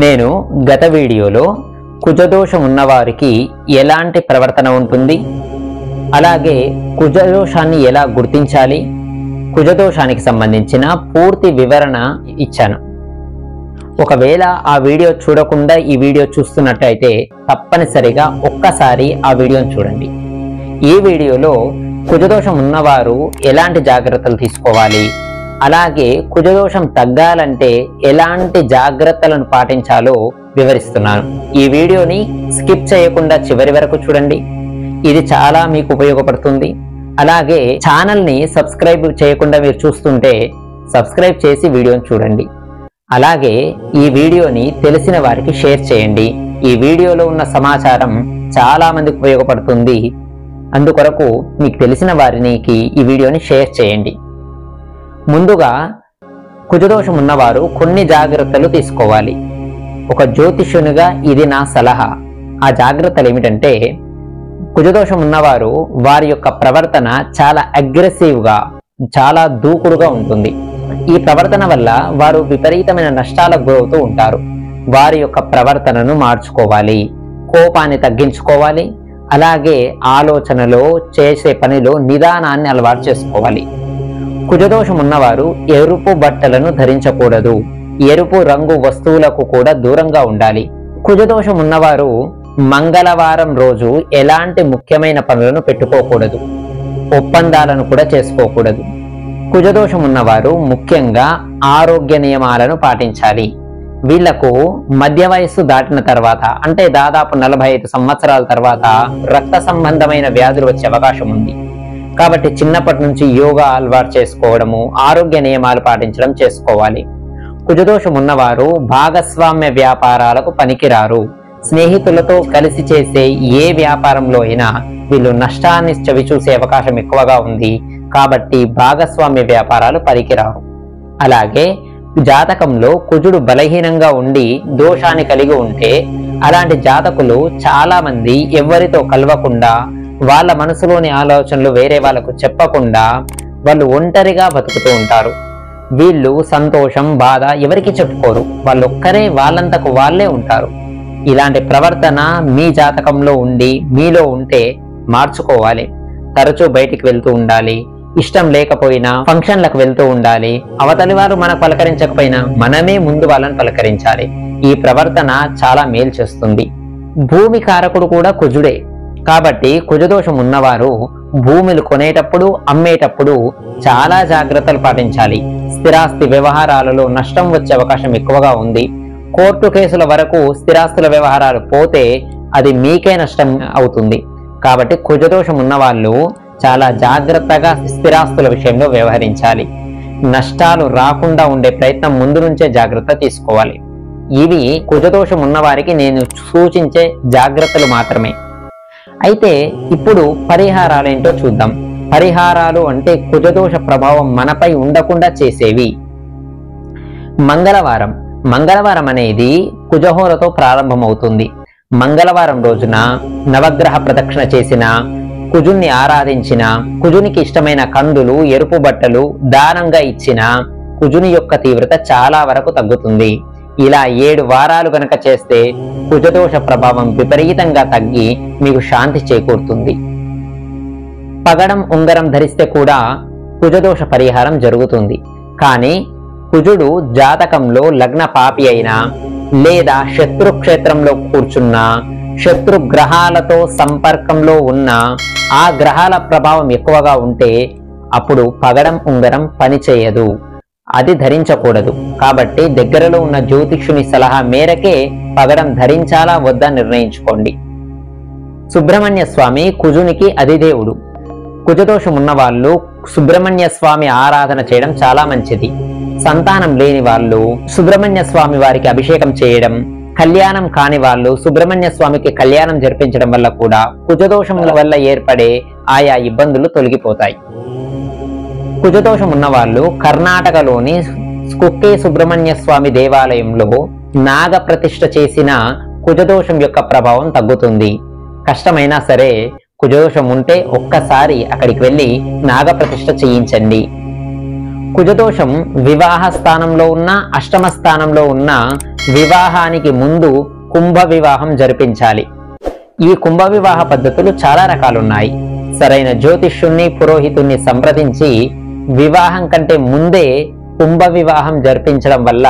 నేను గత వీడియోలో కుజదోషం ఉన్నవారికి ఎలాంటి ప్రవర్తన ఉంటుంది, అలాగే కుజదోషాన్ని ఎలా గుర్తించాలి, కుజదోషానికి సంబంధించిన పూర్తి వివరణ ఇచ్చాను. ఒకవేళ ఆ వీడియో చూడకుండా ఈ వీడియో చూస్తున్నట్టయితే తప్పనిసరిగా ఒక్కసారి ఆ వీడియోని చూడండి. ఈ వీడియోలో కుజదోషం ఉన్నవారు ఎలాంటి జాగ్రత్తలు తీసుకోవాలి, అలాగే కుజదోషం తగ్గాలంటే ఎలాంటి జాగ్రత్తలను పాటించాలో వివరిస్తున్నాను. ఈ వీడియోని స్కిప్ చేయకుండా చివరి వరకు చూడండి. ఇది చాలా మీకు ఉపయోగపడుతుంది. అలాగే ఛానల్ని సబ్స్క్రైబ్ చేయకుండా మీరు చూస్తుంటే సబ్స్క్రైబ్ చేసి వీడియోని చూడండి. అలాగే ఈ వీడియోని తెలిసిన వారికి షేర్ చేయండి. ఈ వీడియోలో ఉన్న సమాచారం చాలా మందికి ఉపయోగపడుతుంది. అందుకొరకు మీకు తెలిసిన వారికి ఈ వీడియోని షేర్ చేయండి. ముందుగా కుజదోషం ఉన్నవారు కొన్ని జాగ్రత్తలు తీసుకోవాలి. ఒక జ్యోతిష్యునిగా ఇది నా సలహా. ఆ జాగ్రత్తలు ఏమిటంటే, కుజదోషం ఉన్నవారు వారి యొక్క ప్రవర్తన చాలా అగ్రెసివ్గా, చాలా దూకుడుగా ఉంటుంది. ఈ ప్రవర్తన వల్ల వారు విపరీతమైన నష్టాలకు గురవుతూ ఉంటారు. వారి యొక్క ప్రవర్తనను మార్చుకోవాలి, కోపాన్ని తగ్గించుకోవాలి, అలాగే ఆలోచనలో చేసే పనిలో నిదానాన్ని అలవాటు చేసుకోవాలి. కుజదోషం ఉన్నవారు ఎరుపు బట్టలను ధరించకూడదు. ఎరుపు రంగు వస్తువులకు కూడా దూరంగా ఉండాలి. కుజదోషం ఉన్నవారు మంగళవారం రోజు ఎలాంటి ముఖ్యమైన పనులను పెట్టుకోకూడదు. ఒప్పందాలను కూడా చేసుకోకూడదు. కుజదోషం ఉన్నవారు ముఖ్యంగా ఆరోగ్య నియమాలను పాటించాలి. వీళ్లకు మధ్య వయస్సు దాటిన తర్వాత, అంటే దాదాపు 45 సంవత్సరాల తర్వాత రక్త సంబంధమైన వ్యాధులు వచ్చే అవకాశం ఉంది. కాబట్టి చిన్నప్పటి నుంచి యోగా అలవాటు చేసుకోవడము, ఆరోగ్య నియమాలు పాటించడం చేసుకోవాలి. కుజదోషం ఉన్నవారు భాగస్వామ్య వ్యాపారాలకు పనికిరారు. స్నేహితులతో కలిసి చేసే ఏ వ్యాపారంలో అయినా వీళ్ళు నష్టాన్ని చవిచూసే అవకాశం ఎక్కువగా ఉంది. కాబట్టి భాగస్వామ్య వ్యాపారాలు పనికిరావు. అలాగే జాతకంలో కుజుడు బలహీనంగా ఉండి దోషాన్ని కలిగి ఉంటే అలాంటి జాతకులు చాలా మంది ఎవరితో కలవకుండా, వాళ్ళ మనసులోని ఆలోచనలు వేరే వాళ్ళకు చెప్పకుండా వాళ్ళు ఒంటరిగా బతుకుతూ ఉంటారు. వీళ్ళు సంతోషం, బాధ ఎవరికి చెప్పుకోరు. వాళ్ళొక్కరే వాళ్ళంతకు వాళ్ళే ఉంటారు. ఇలాంటి ప్రవర్తన మీ జాతకంలో ఉండి మీలో ఉంటే మార్చుకోవాలి. తరచూ బయటికి వెళ్తూ ఉండాలి. ఇష్టం లేకపోయినా ఫంక్షన్లకు వెళ్తూ ఉండాలి. అవతలి వారు మనకు పలకరించకపోయినా మనమే ముందు వాళ్ళని పలకరించాలి. ఈ ప్రవర్తన చాలా మేలు చేస్తుంది. భూమి కారకుడు కూడా కుజుడే. కాబట్టి కుజదోషం ఉన్నవారు భూములు కొనేటప్పుడు, అమ్మేటప్పుడు చాలా జాగ్రత్తలు పాటించాలి. స్థిరాస్తి వ్యవహారాలలో నష్టం వచ్చే అవకాశం ఎక్కువగా ఉంది. కోర్టు కేసుల వరకు స్థిరాస్తుల వ్యవహారాలు పోతే అది మీకే నష్టం అవుతుంది. కాబట్టి కుజదోషం ఉన్నవాళ్ళు చాలా జాగ్రత్తగా స్థిరాస్తుల విషయంలో వ్యవహరించాలి. నష్టాలు రాకుండా ఉండే ప్రయత్నం ముందు నుంచే జాగ్రత్త తీసుకోవాలి. ఇవి కుజదోషం ఉన్నవారికి నేను సూచించే జాగ్రత్తలు మాత్రమే. అయితే ఇప్పుడు పరిహారాలు ఏంటో చూద్దాం. పరిహారాలు అంటే కుజదోష ప్రభావం మనపై ఉండకుండా చేసేవి. మంగళవారం అనేది కుజహోరతో ప్రారంభమవుతుంది. మంగళవారం రోజున నవగ్రహ ప్రదక్షిణ చేసిన, కుజుణ్ణి ఆరాధించిన, కుజునికి ఇష్టమైన కందులు, ఎరుపు బట్టలు దానంగా ఇచ్చిన కుజుని యొక్క తీవ్రత చాలా వరకు తగ్గుతుంది. ఇలా 7 వారాలు గనక చేస్తే కుజదోష ప్రభావం విపరీతంగా తగ్గి మీకు శాంతి చేకూరుతుంది. పగడం, ఉంగరం ధరిస్తే కూడా కుజదోష పరిహారం జరుగుతుంది. కానీ కుజుడు జాతకంలో లగ్న పాపి అయినా, లేదా శత్రుక్షేత్రంలో కూర్చున్నా, శత్రు గ్రహాలతో సంపర్కంలో ఉన్న, ఆ గ్రహాల ప్రభావం ఎక్కువగా ఉంటే అప్పుడు పగడం, ఉంగరం పనిచేయదు. అది ధరించకూడదు. కాబట్టి దగ్గరలో ఉన్న జ్యోతిష్యుని సలహా మేరకే పగడం ధరించాలా వద్దా నిర్ణయించుకోండి. సుబ్రహ్మణ్య స్వామి కుజునికి అధిదేవుడు. కుజదోషం ఉన్న వాళ్ళు సుబ్రహ్మణ్య స్వామి ఆరాధన చేయడం చాలా మంచిది. సంతానం లేని వాళ్ళు సుబ్రహ్మణ్య స్వామి వారికి అభిషేకం చేయడం, కళ్యాణం కాని వాళ్ళు సుబ్రహ్మణ్య స్వామికి కళ్యాణం జరిపించడం వల్ల కూడా కుజదోషముల వల్ల ఏర్పడే ఆయా ఇబ్బందులు తొలగిపోతాయి. కుజదోషం ఉన్నవాళ్ళు కర్ణాటకలోని కుక్కే సుబ్రహ్మణ్య స్వామి దేవాలయంలో నాగ ప్రతిష్ఠ చేసిన కుజదోషం యొక్క ప్రభావం తగ్గుతుంది. కష్టమైనా సరే కుజదోషం ఉంటే ఒక్కసారి అక్కడికి వెళ్ళి నాగ ప్రతిష్ఠ చేయించండి. కుజదోషం వివాహ స్థానంలో ఉన్న, అష్టమ స్థానంలో ఉన్న వివాహానికి ముందు కుంభ వివాహం జరిపించాలి. ఈ కుంభ వివాహ పద్ధతులు చాలా రకాలున్నాయి. సరైన జ్యోతిష్యుణ్ణి, పురోహితుణ్ణి సంప్రదించి వివాహం కంటే ముందే కుంభ వివాహం జరిపించడం వల్ల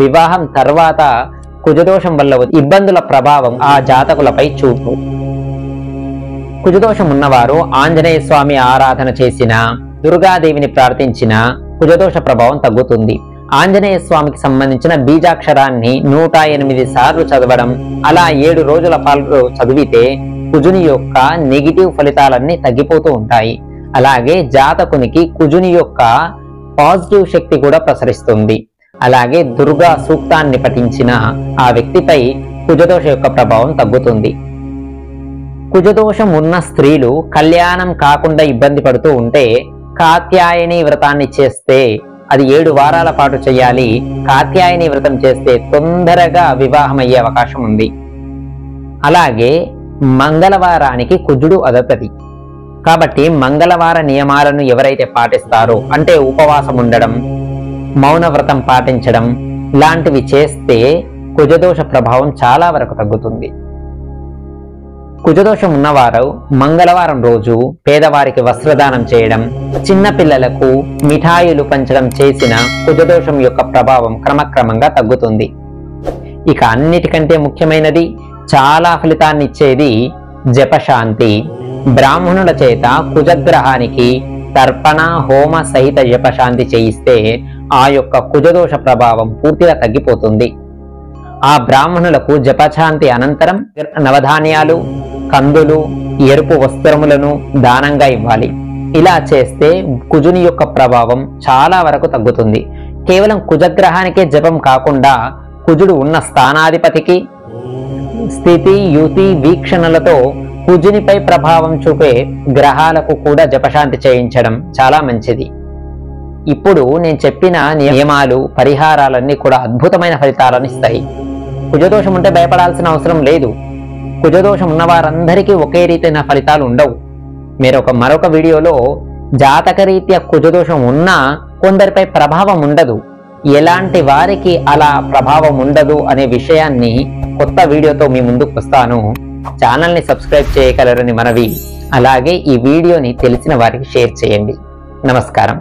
వివాహం తర్వాత కుజదోషం వల్ల ఇబ్బందుల ప్రభావం ఆ జాతకులపై చూపు. కుజదోషం ఉన్నవారు ఆంజనేయ స్వామి ఆరాధన చేసిన, దుర్గాదేవిని ప్రార్థించిన కుజదోష ప్రభావం తగ్గుతుంది. ఆంజనేయ స్వామికి సంబంధించిన బీజాక్షరాన్ని 108 సార్లు చదవడం, అలా 7 రోజుల పాటు చదివితే కుజుని యొక్క నెగిటివ్ ఫలితాలన్నీ తగ్గిపోతూ ఉంటాయి. అలాగే జాతకునికి కుజుని యొక్క పాజిటివ్ శక్తి కూడా ప్రసరిస్తుంది. అలాగే దుర్గా సూక్తాన్ని పఠించిన ఆ వ్యక్తిపై కుజదోష యొక్క ప్రభావం తగ్గుతుంది. కుజదోషం ఉన్న స్త్రీలు కళ్యాణం కాకుండా ఇబ్బంది పడుతూ ఉంటే కాత్యాయని వ్రతాన్ని చేస్తే, అది 7 వారాల పాటు చేయాలి. కాత్యాయని వ్రతం చేస్తే తొందరగా వివాహం అయ్యే అవకాశం ఉంది. అలాగే మంగళవారానికి కుజుడు అధిపతి కాబట్టి మంగళవార నియమాలను ఎవరైతే పాటిస్తారో, అంటే ఉపవాసం ఉండడం, మౌన వ్రతం పాటించడం లాంటివి చేస్తే కుజదోష ప్రభావం చాలా వరకు తగ్గుతుంది. కుజదోషం ఉన్నవారు మంగళవారం రోజు పేదవారికి వస్త్రదానం చేయడం, చిన్న పిల్లలకు మిఠాయిలు పంచడం చేసిన కుజదోషం యొక్క ప్రభావం క్రమక్రమంగా తగ్గుతుంది. ఇక అన్నిటికంటే ముఖ్యమైనది, చాలా ఫలితాన్ని ఇచ్చేది జపశాంతి. బ్రాహ్మణుల చేత కుజగ్రహానికి తర్పణ, హోమ సహిత జపశాంతి చేయిస్తే ఆ యొక్క కుజదోష ప్రభావం పూర్తిగా తగ్గిపోతుంది. ఆ బ్రాహ్మణులకు జపశాంతి అనంతరం నవధాన్యాలు, కందులు, ఎరుపు వస్త్రములను దానంగా ఇవ్వాలి. ఇలా చేస్తే కుజుని యొక్క ప్రభావం చాలా వరకు తగ్గుతుంది. కేవలం కుజగ్రహానికే జపం కాకుండా కుజుడు ఉన్న స్థానాధిపతికి స్థితి, యుతి, వీక్షణలతో కుజునిపై ప్రభావం చూపే గ్రహాలకు కూడా జపశాంతి చేయించడం చాలా మంచిది. ఇప్పుడు నేను చెప్పిన నియమాలు, పరిహారాలన్నీ కూడా అద్భుతమైన ఫలితాలను ఇస్తాయి. కుజదోషం ఉంటే భయపడాల్సిన అవసరం లేదు. కుజదోషం ఉన్న వారందరికీ ఒకే రీతిన ఫలితాలు ఉండవు. మీరు మరొక వీడియోలో జాతకరీత్యా కుజదోషం ఉన్నా కొందరిపై ప్రభావం ఉండదు, ఎలాంటి వారికి అలా ప్రభావం ఉండదు అనే విషయాన్ని కొత్త వీడియోతో మీ ముందుకు వస్తాను. ఛానల్ని సబ్స్క్రైబ్ చేయగలరని మనవి. అలాగే ఈ వీడియోని తెలిసిన వారికి షేర్ చేయండి. నమస్కారం.